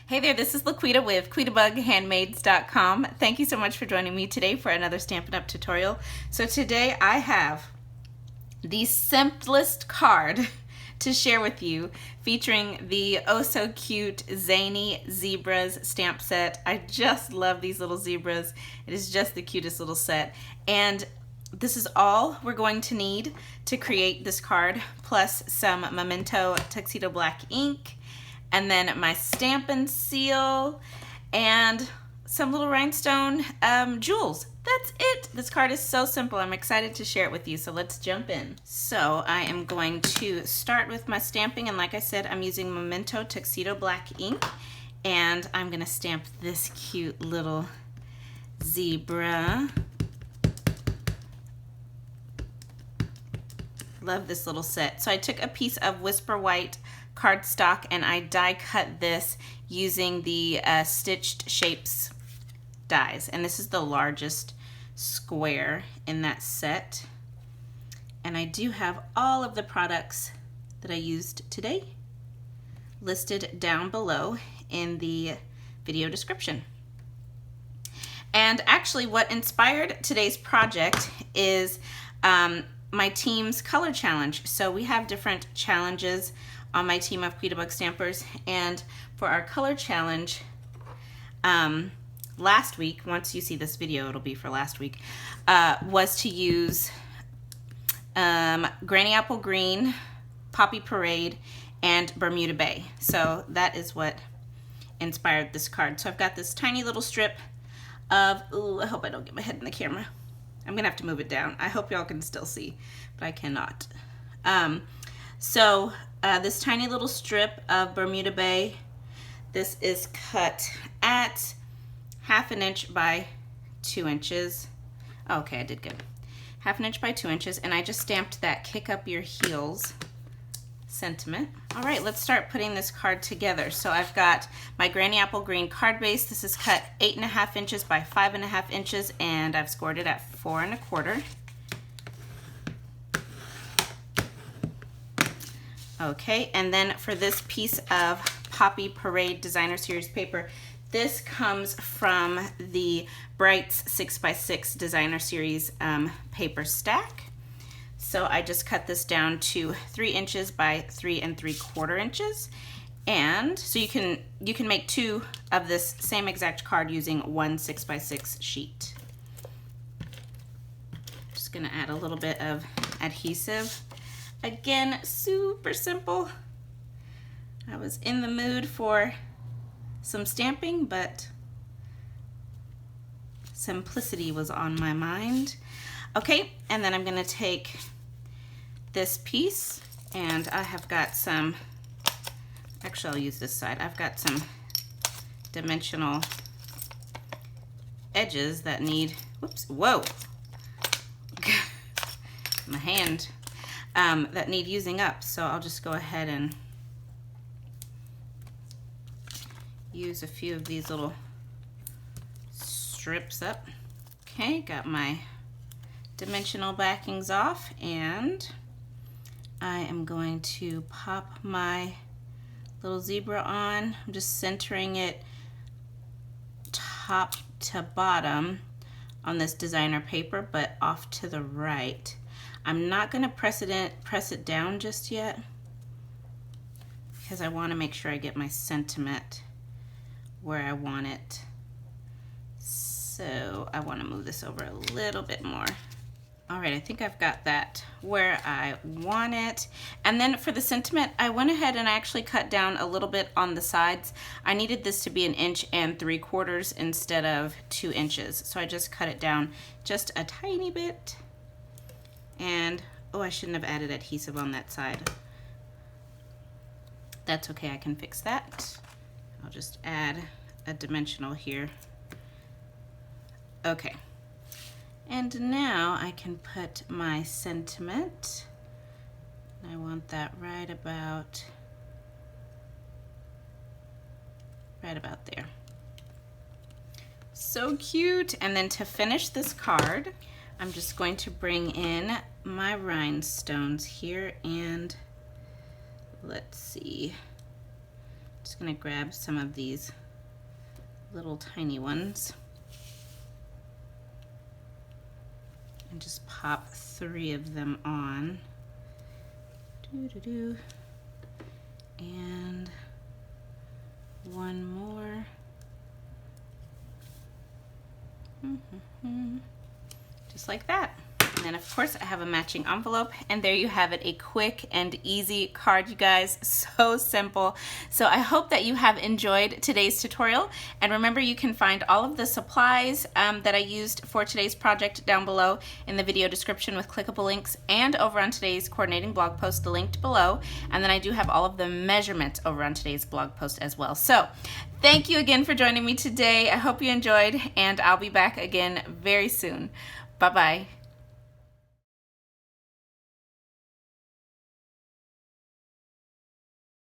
Hey there, this is LaQuita with QuitaBugHandmaids.com. Thank you so much for joining me today for another Stampin' Up! Tutorial. So today I have the simplest card to share with you featuring the oh so cute Zany Zebras stamp set. I just love these little zebras. It is just the cutest little set. And this is all we're going to need to create this card, plus some Memento Tuxedo Black ink, and then my Stampin' seal, and some little rhinestone jewels. That's it. This card is so simple. I'm excited to share it with you, so let's jump in. So I am going to start with my stamping, and like I said, I'm using Memento Tuxedo Black ink, and I'm gonna stamp this cute little zebra. Love this little set. So I took a piece of Whisper White cardstock and I die cut this using the Stitched Shapes dies, and this is the largest square in that set. And I do have all of the products that I used today listed down below in the video description. And actually what inspired today's project is my team's color challenge. So we have different challenges on my team of Quita Bug Stampers, and for our color challenge last week, once you see this video it'll be for last week, was to use Granny Apple Green, Poppy Parade, and Bermuda Bay. So that is what inspired this card. So I've got this tiny little strip of, ooh, I hope I don't get my head in the camera. I'm gonna have to move it down. I hope y'all can still see, but I cannot. This tiny little strip of Bermuda Bay, this is cut at 1/2 inch by 2 inches. Okay, I did good. 1/2 inch by 2 inches, and I just stamped that kick up your heels sentiment. All right, let's start putting this card together. So I've got my Granny Apple Green card base. This is cut 8.5 inches by 5.5 inches, and I've scored it at 4 1/4. Okay, and then for this piece of Poppy Parade Designer Series paper, this comes from the Brights 6x6 Designer Series paper stack. So I just cut this down to 3 inches by 3 3/4 inches. And so you can make 2 of this same exact card using one 6x6 sheet. Just gonna add a little bit of adhesive. Again, super simple. I was in the mood for some stamping, but simplicity was on my mind. Okay, and then I'm gonna take this piece, and I have got some, actually I'll use this side. I've got some dimensional edges that need, whoops, whoa, my hand, that need using up. So I'll just go ahead and use a few of these little strips up. Okay, got my dimensional backings off, and I am going to pop my little zebra on. I'm just centering it top to bottom on this designer paper, but off to the right. I'm not going to press it down just yet, because I want to make sure I get my sentiment where I want it. So I want to move this over a little bit more. All right, I think I've got that where I want it. And then for the sentiment, I went ahead and I actually cut down a little bit on the sides. I needed this to be 1 3/4 instead of 2 inches. So I just cut it down just a tiny bit. And, oh, I shouldn't have added adhesive on that side. That's okay, I can fix that. I'll just add a dimensional here. Okay. And now I can put my sentiment. I want that right about there. So cute. And then to finish this card, I'm just going to bring in my rhinestones here, and let's see, just gonna grab some of these little tiny ones and just pop 3 of them on. Doo-doo-doo. And one more. Just like that. And then of course I have a matching envelope, and there you have it, a quick and easy card, you guys. So simple. So I hope that you have enjoyed today's tutorial, and remember you can find all of the supplies that I used for today's project down below in the video description with clickable links, and over on today's coordinating blog post, the linked below, and then I do have all of the measurements over on today's blog post as well. So thank you again for joining me today. I hope you enjoyed, and I'll be back again very soon. Bye-bye.